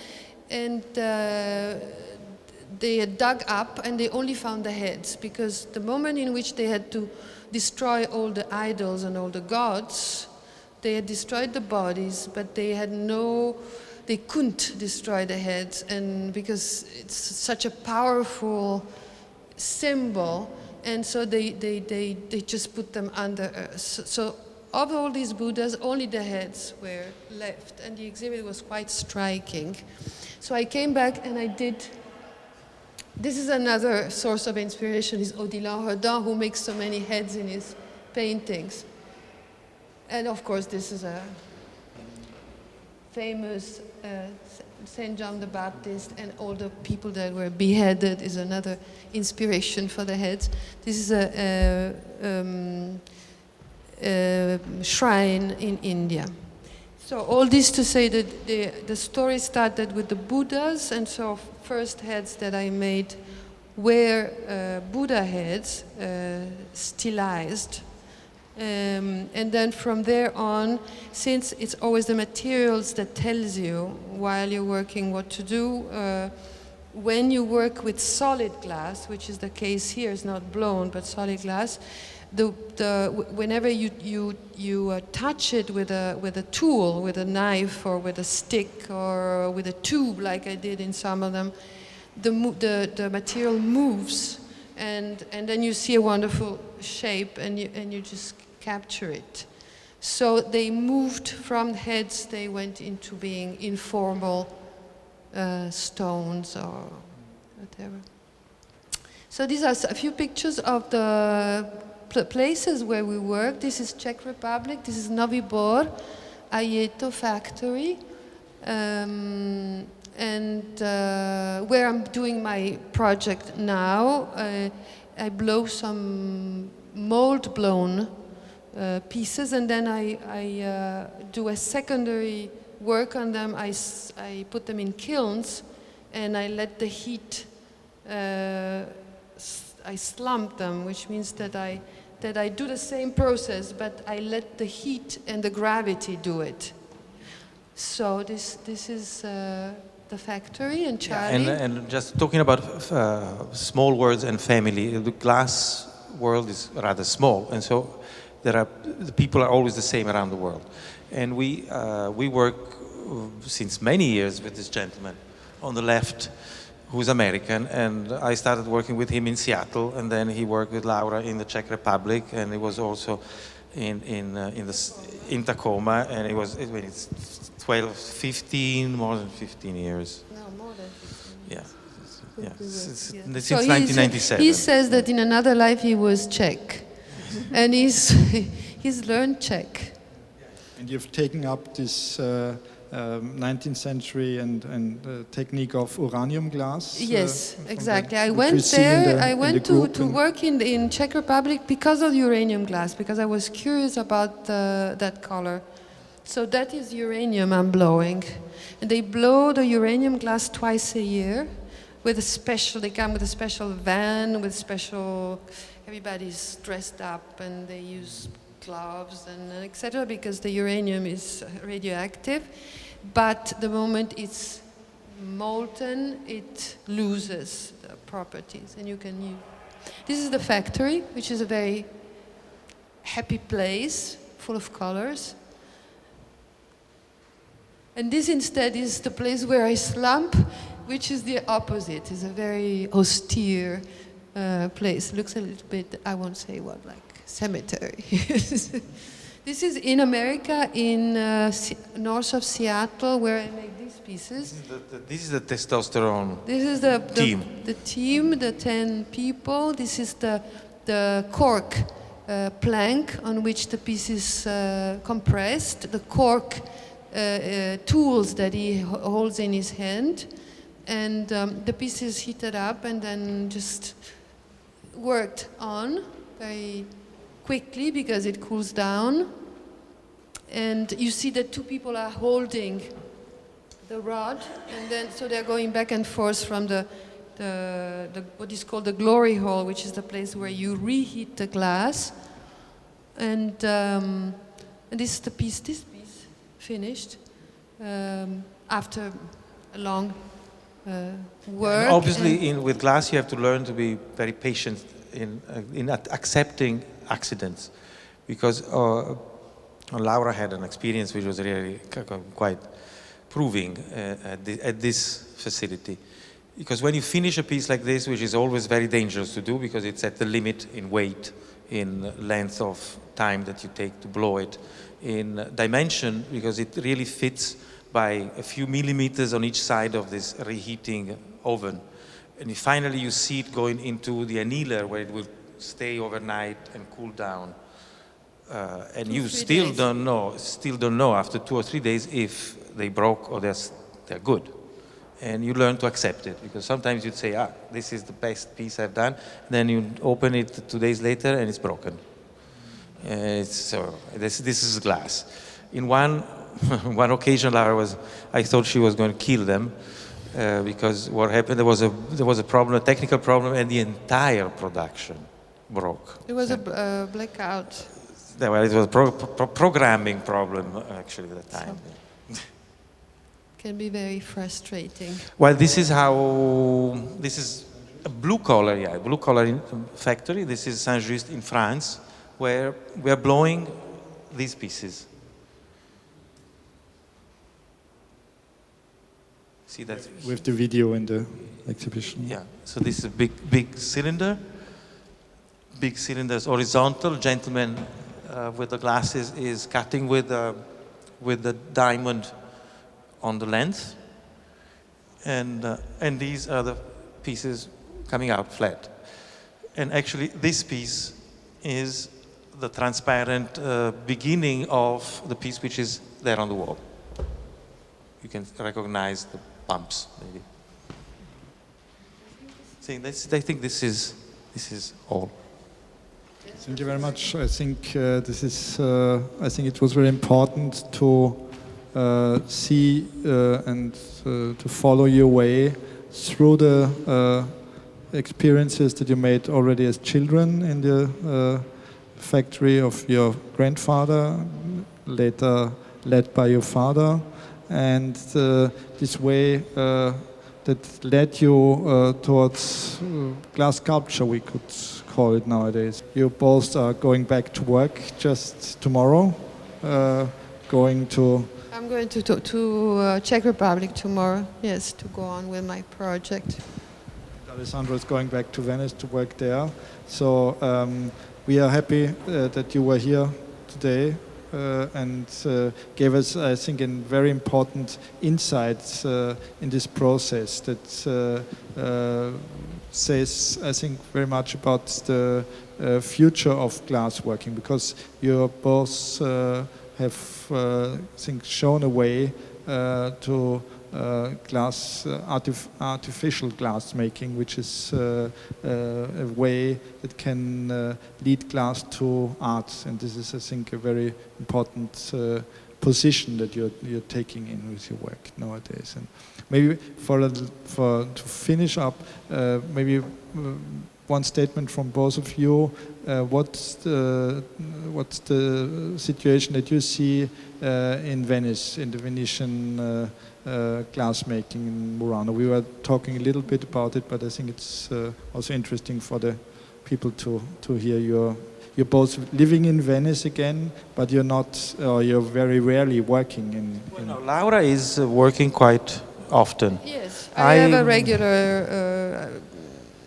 and they had dug up and they only found the heads, because the moment in which they had to destroy all the idols and all the gods, they had destroyed the bodies, but they couldn't destroy the heads, and because it's such a powerful symbol, and so they just put them under earth. So of all these Buddhas, only the heads were left, and the exhibit was quite striking. So I came back and I did. This is another source of inspiration, is Odilon Redon, who makes so many heads in his paintings. And of course, this is a famous Saint John the Baptist, and all the people that were beheaded is another inspiration for the heads. This is a shrine in India. So all this to say that the story started with the Buddhas, and so first heads that I made were Buddha heads, stylized. And then from there on, since it's always the materials that tells you while you're working what to do, when you work with solid glass, which is the case here, it's not blown, but solid glass, whenever you touch it with a tool, with a knife or with a stick or with a tube, like I did in some of them, the material moves, and then you see a wonderful shape, and you just capture it. So they moved from heads, they went into being informal stones or whatever. So these are a few pictures of the places where we work. This is Czech Republic, this is Novi Bor, Ajeto factory, and where I'm doing my project now. I blow some mold blown pieces, and then I do a secondary work on them. I put them in kilns, and I let the heat, I slump them, which means that I do the same process, but I let the heat and the gravity do it. So this is the factory, and Charlie. Yeah, and just talking about small worlds and family, the glass world is rather small, and so the people are always the same around the world. And we work since many years with this gentleman on the left, who's American, and I started working with him in Seattle, and then he worked with Laura in the Czech Republic, and he was also in Tacoma, and it's 12, 15, more than 15 years. No, more than 15 years. Yeah. Since So 1997. he says that in another life he was Czech, and he's learned Czech. And you've taken up this 19th century and technique of uranium glass. Yes, exactly. I went there. I went to work in Czech Republic because of uranium glass, because I was curious about that color. So that is uranium I'm blowing, and they blow the uranium glass twice a year with a special. They come with a special van with special. Everybody's dressed up, and they use gloves and etc. because the uranium is radioactive. But the moment it's molten, it loses the properties, and you can use. This is the factory, which is a very happy place, full of colors. And this instead is the place where I slump, which is the opposite. It's a very austere place. It looks a little bit, I won't say what, like cemetery. This is in America, in north of Seattle, where I make these pieces. This is the testosterone This is team. The team, the 10 people. This is the cork plank on which the piece is compressed. The cork tools that he holds in his hand. And the piece is heated up and then just worked on very quickly because it cools down. And you see that two people are holding the rod, and then so they're going back and forth from the what is called the glory hole, which is the place where you reheat the glass. And this is this piece finished after a long work. And obviously, with glass, you have to learn to be very patient in accepting accidents, because Laura had an experience which was really quite proving at this facility. Because when you finish a piece like this, which is always very dangerous to do because it's at the limit in weight, in length of time that you take to blow it, in dimension, because it really fits by a few millimeters on each side of this reheating oven. And finally you see it going into the annealer where it will stay overnight and cool down. And you still don't know after 2 or 3 days if they broke or they're good. And you learn to accept it, because sometimes you'd say, this is the best piece I've done. Then you open it 2 days later and it's broken. So this is glass. In one occasion, I thought she was going to kill them, because what happened, there was a problem, a technical problem, and the entire production broke. It was a blackout. Well, it was a programming problem, actually, at the time. Can be very frustrating. Well, this is a blue collar factory. This is Saint-Just in France, where we are blowing these pieces. See that? With the video in the exhibition. Yeah, so this is a big cylinder. Big cylinder is horizontal. Gentleman with the glasses is cutting with the diamond on the length, and these are the pieces coming out flat. And actually, this piece is the transparent beginning of the piece which is there on the wall. You can recognize the bumps, maybe. See, I think this is all. Thank you very much. I think I think it was very important to see and to follow your way through the experiences that you made already as children in the factory of your grandfather, later led by your father, and this way that led you towards glass sculpture, we could call it nowadays. You both are going back to work just tomorrow, going to... I'm going to Czech Republic tomorrow, yes, to go on with my project. Alessandro is going back to Venice to work there. So we are happy that you were here today and gave us, I think, a very important insights in this process that says, I think, very much about the future of glassworking, because you both have, I think, shown a way to artificial glass making, which is a way that can lead glass to art. And this is, I think, a very important position that you're taking in with your work nowadays. And maybe to finish up, maybe one statement from both of you. What's the situation that you see in Venice, in the Venetian glassmaking in Murano? We were talking a little bit about it, but I think it's also interesting for the people to hear you're both living in Venice again, but you're not, you're very rarely working in... No, Laura is working quite often. Yes, I have a regular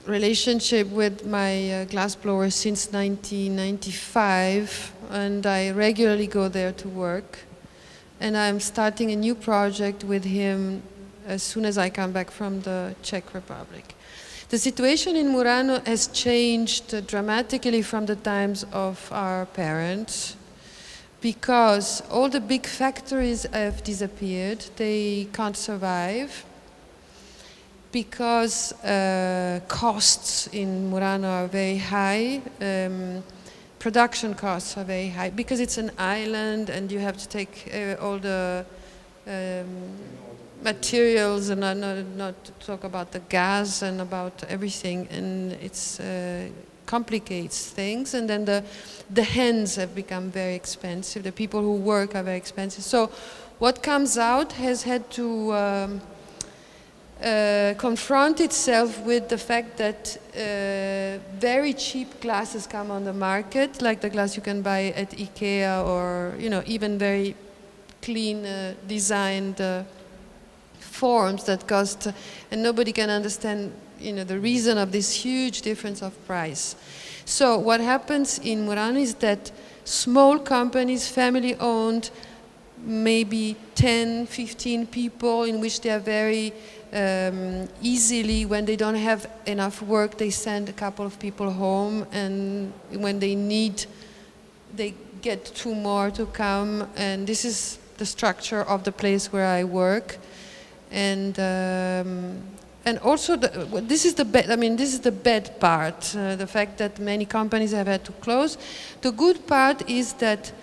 relationship with my glassblower since 1995, and I regularly go there to work. And I'm starting a new project with him as soon as I come back from the Czech Republic. The situation in Murano has changed dramatically from the times of our parents, because all the big factories have disappeared. They can't survive because costs in Murano are very high. Production costs are very high because it's an island and you have to take all the materials and not to talk about the gas and about everything, and it's complicates things. And then the hands have become very expensive. The people who work are very expensive. So what comes out has had to confront itself with the fact that very cheap glasses come on the market, like the glass you can buy at IKEA, or even very clean designed forms that cost, and nobody can understand the reason of this huge difference of price. So what happens in Murano is that small companies, family owned, maybe 10, 15 people, in which they are very easily, when they don't have enough work, they send a couple of people home, and when they need, they get 2 more to come, and this is the structure of the place where I work. And also, this is the bad part, the fact that many companies have had to close. The good part is that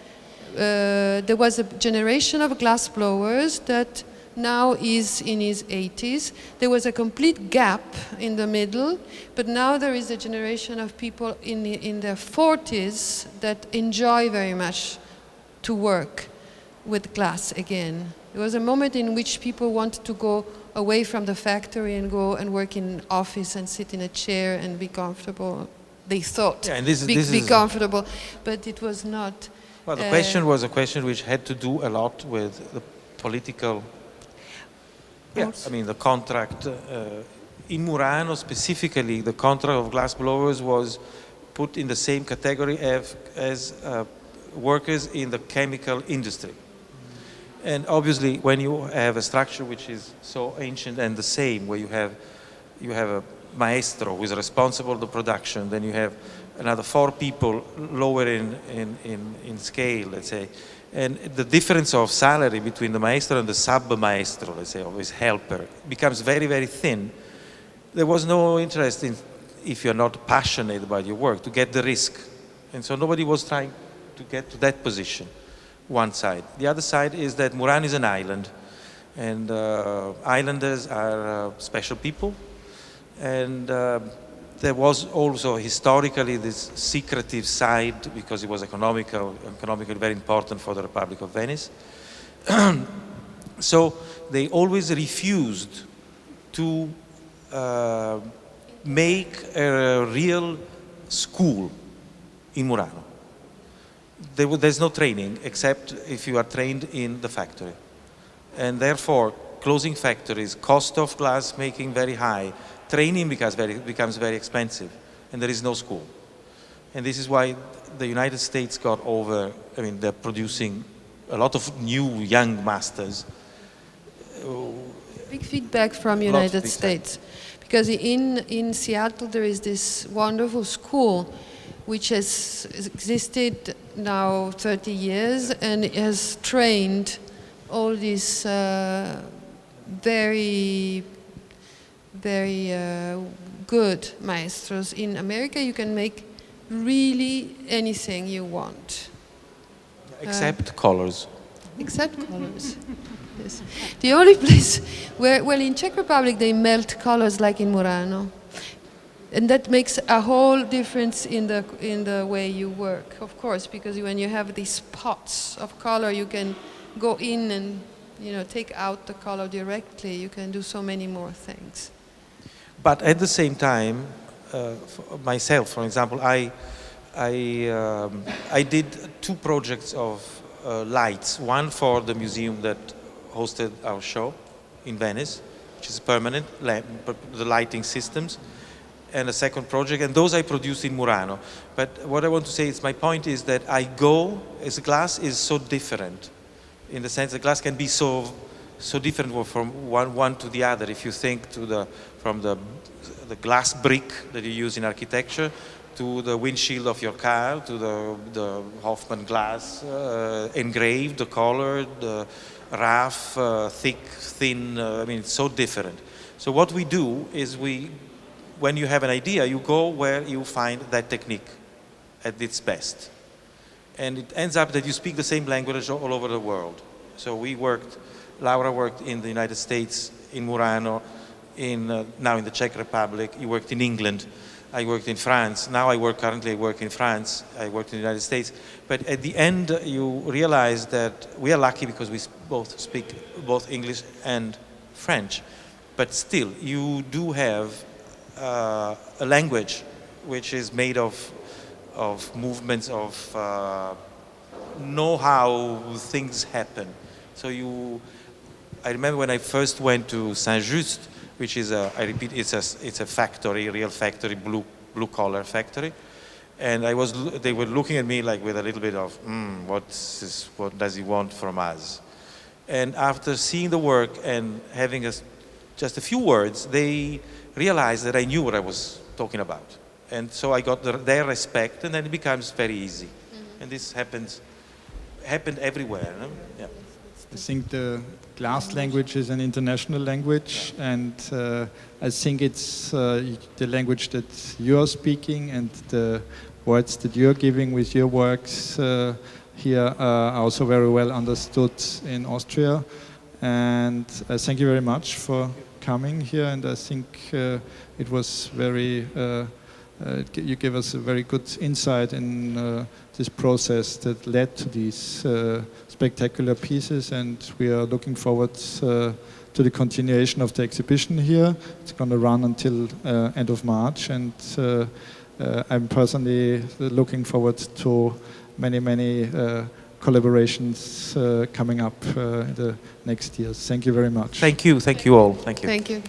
there was a generation of glass blowers that now is in his 80s. There was a complete gap in the middle, but now there is a generation of people in their 40s that enjoy very much to work with glass again. There was a moment in which people wanted to go away from the factory and go and work in an office and sit in a chair and be comfortable. They thought be comfortable, but it was not. Well, the question was a question which had to do a lot with the political. Yes, I mean the contract in Murano specifically. The contract of glass blowers was put in the same category as workers in the chemical industry. And obviously, when you have a structure which is so ancient and the same, where you have a maestro who is responsible for the production, then you have another 4 people lower in scale, let's say, and the difference of salary between the maestro and the sub-maestro, let's say, or his helper, becomes very, very thin. There was no interest in, if you're not passionate about your work, to get the risk, and so nobody was trying to get to that position. One side. The other side is that Murano is an island, and islanders are special people, and there was also historically this secretive side because it was economically very important for the Republic of Venice. So they always refused to make a real school in Murano. There's no training except if you are trained in the factory. And therefore, closing factories, cost of glass making very high, training becomes very expensive, and there is no school. And this is why the United States got over, they're producing a lot of new young masters. Big feedback from United States. Because in Seattle there is this wonderful school which has existed now 30 years and has trained all these very, very good maestros. In America you can make really anything you want. Except colors. Except colors. Yes. The only place where, well, in Czech Republic they melt colors like in Murano. And that makes a whole difference in the way you work, of course, because when you have these pots of color, you can go in and take out the color directly. You can do so many more things. But at the same time, myself, for example, I did 2 projects of lights. One for the museum that hosted our show in Venice, which is permanent, the lighting systems. And a second project, and those I produced in Murano. But what I want to say is, my point is that as glass is so different, in the sense that glass can be so different from one to the other. If you think from the glass brick that you use in architecture, to the windshield of your car, to the Hoffman glass, engraved, the color, the rough, thick, thin, it's so different. So what we do is when you have an idea, you go where you find that technique at its best. And it ends up that you speak the same language all over the world. So Laura worked in the United States, in Murano, now in the Czech Republic. You worked in England. I worked in France. Now currently I work in France. I worked in the United States. But at the end, you realize that we are lucky because we both speak both English and French. but still you do have a language which is made of movements, of know how things happen. So I remember when I first went to Saint-Just, which is I repeat, it's a factory, real factory, blue collar factory, and they were looking at me like with a little bit of, what does he want from us? And after seeing the work and having just a few words, they realized that I knew what I was talking about. And so I got their respect, and then it becomes very easy. And this happened everywhere. No? Yeah. I think the glass language is an international language, and I think it's the language that you're speaking and the words that you're giving with your works here are also very well understood in Austria. And thank you very much for coming here, and I think it was very you gave us a very good insight in this process that led to these spectacular pieces, and we are looking forward to the continuation of the exhibition here. It's going to run until end of March, and I'm personally looking forward to many collaborations coming up in the next years. Thank you very much. Thank you all. Thank you. Thank you.